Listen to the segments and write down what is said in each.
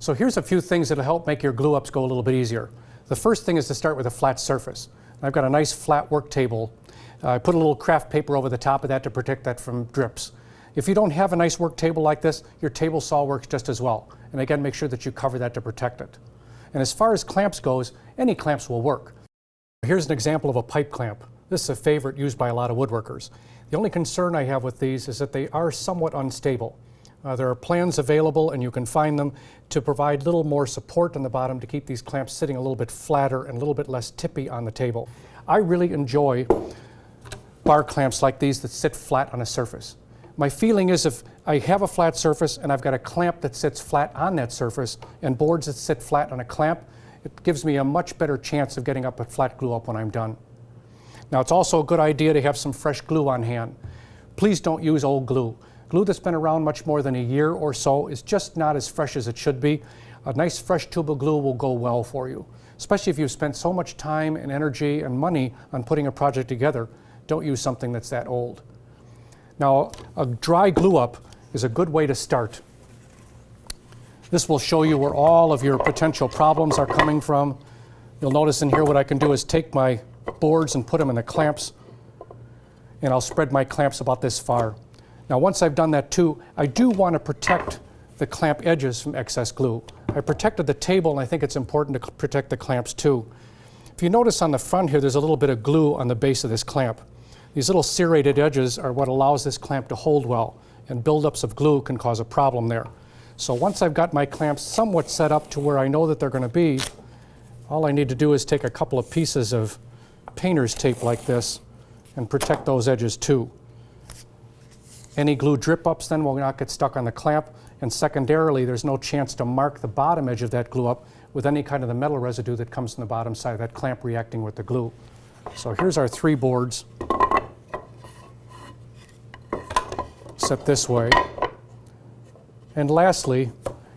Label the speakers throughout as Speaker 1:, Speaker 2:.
Speaker 1: So here's a few things that'll help make your glue-ups go a little bit easier. The first thing is to start with a flat surface. I've got a nice flat work table. I put a little craft paper over the top of that to protect that from drips. If you don't have a nice work table like this, your table saw works just as well. And again, make sure that you cover that to protect it. And as far as clamps goes, any clamps will work. Here's an example of a pipe clamp. This is a favorite used by a lot of woodworkers. The only concern I have with these is that they are somewhat unstable. There are plans available, and you can find them, to provide a little more support on the bottom to keep these clamps sitting a little bit flatter and a little bit less tippy on the table. I really enjoy bar clamps like these that sit flat on a surface. My feeling is if I have a flat surface and I've got a clamp that sits flat on that surface and boards that sit flat on a clamp, it gives me a much better chance of getting up a flat glue up when I'm done. Now, it's also a good idea to have some fresh glue on hand. Please don't use old glue. Glue that's been around much more than a year or so is just not as fresh as it should be. A nice fresh tube of glue will go well for you, especially if you've spent so much time and energy and money on putting a project together. Don't use something that's that old. Now, a dry glue up is a good way to start. This will show you where all of your potential problems are coming from. You'll notice in here what I can do is take my boards and put them in the clamps, and I'll spread my clamps about this far. Now, once I've done that too, I do want to protect the clamp edges from excess glue. I protected the table, and I think it's important to protect the clamps too. If you notice on the front here, there's a little bit of glue on the base of this clamp. These little serrated edges are what allows this clamp to hold well, and buildups of glue can cause a problem there. So once I've got my clamps somewhat set up to where I know that they're going to be, all I need to do is take a couple of pieces of painter's tape like this and protect those edges too. Any glue drip ups then will not get stuck on the clamp, and secondarily, there's no chance to mark the bottom edge of that glue up with any kind of the metal residue that comes from the bottom side of that clamp reacting with the glue. So here's our 3 boards set this way. And lastly,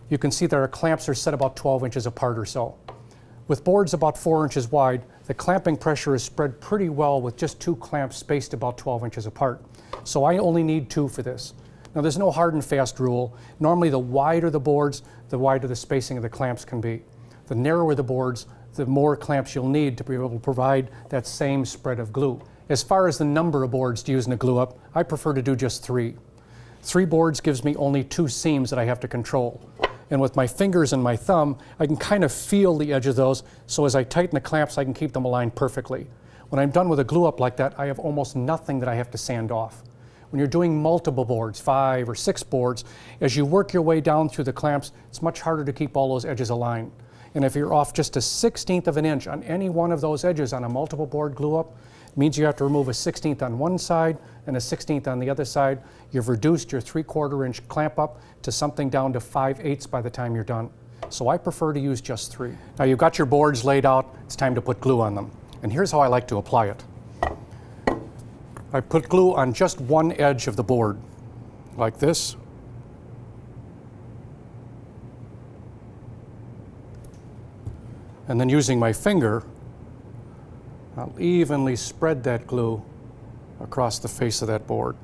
Speaker 1: you can see that our clamps are set about 12 inches apart or so. With boards about 4 inches wide, the clamping pressure is spread pretty well with just 2 clamps spaced about 12 inches apart. So I only need 2 for this. Now, there's no hard and fast rule. Normally, the wider the boards, the wider the spacing of the clamps can be. The narrower the boards, the more clamps you'll need to be able to provide that same spread of glue. As far as the number of boards to use in a glue up, I prefer to do just 3. 3 boards gives me only 2 seams that I have to control. And with my fingers and my thumb, I can kind of feel the edge of those, so as I tighten the clamps, I can keep them aligned perfectly. When I'm done with a glue up like that, I have almost nothing that I have to sand off. When you're doing multiple boards, 5 or 6 boards, as you work your way down through the clamps, it's much harder to keep all those edges aligned. And if you're off just a 1/16 of an inch on any one of those edges on a multiple board glue up, it means you have to remove a 1/16 on one side and a 1/16 on the other side. You've reduced your 3/4 inch clamp up to something down to 5/8 by the time you're done. So I prefer to use just 3. Now you've got your boards laid out, it's time to put glue on them. And here's how I like to apply it. I put glue on just one edge of the board, like this. And then using my finger, I'll evenly spread that glue across the face of that board.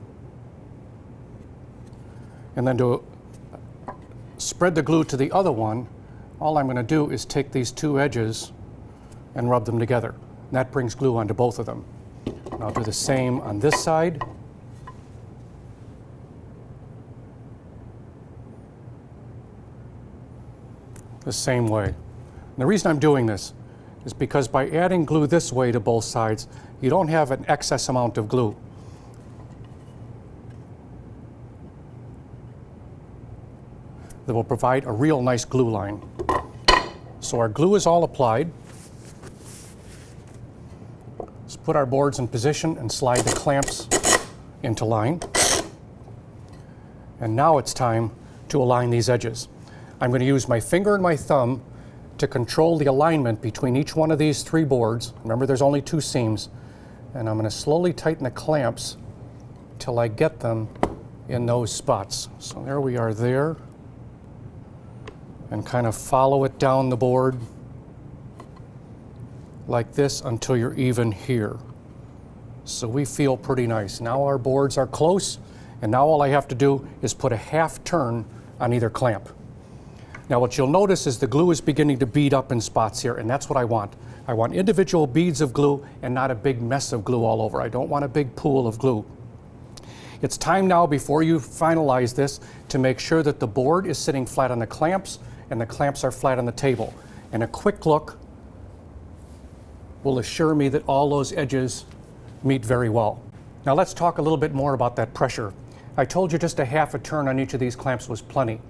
Speaker 1: And then to spread the glue to the other one, all I'm going to do is take these 2 edges and rub them together. And that brings glue onto both of them. And I'll do the same on this side. The same way. And the reason I'm doing this is because by adding glue this way to both sides, you don't have an excess amount of glue. That will provide a real nice glue line. So our glue is all applied. Let's put our boards in position and slide the clamps into line. And now it's time to align these edges. I'm going to use my finger and my thumb to control the alignment between each one of these 3 boards. Remember, there's only 2 seams. And I'm going to slowly tighten the clamps till I get them in those spots. So there we are there. And kind of follow it down the board like this until you're even here. So we feel pretty nice. Now our boards are close, and now all I have to do is put a half turn on either clamp. Now what you'll notice is the glue is beginning to bead up in spots here, and that's what I want. I want individual beads of glue and not a big mess of glue all over. I don't want a big pool of glue. It's time now, before you finalize this, to make sure that the board is sitting flat on the clamps and the clamps are flat on the table. And a quick look will assure me that all those edges meet very well. Now let's talk a little bit more about that pressure. I told you just a half a turn on each of these clamps was plenty.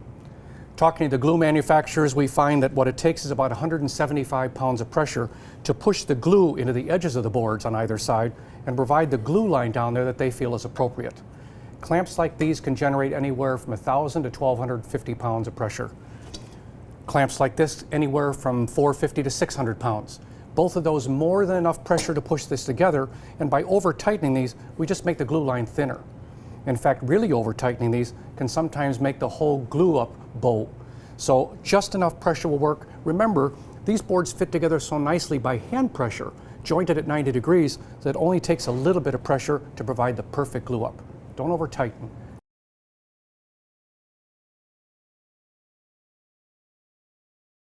Speaker 1: Talking to the glue manufacturers, we find that what it takes is about 175 pounds of pressure to push the glue into the edges of the boards on either side and provide the glue line down there that they feel is appropriate. Clamps like these can generate anywhere from 1,000 to 1,250 pounds of pressure. Clamps like this, anywhere from 450 to 600 pounds. Both of those more than enough pressure to push this together, and by over-tightening these, we just make the glue line thinner. In fact, really over-tightening these can sometimes make the whole glue-up bow. So just enough pressure will work. Remember, these boards fit together so nicely by hand pressure, jointed at 90 degrees, that it only takes a little bit of pressure to provide the perfect glue-up. Don't over-tighten.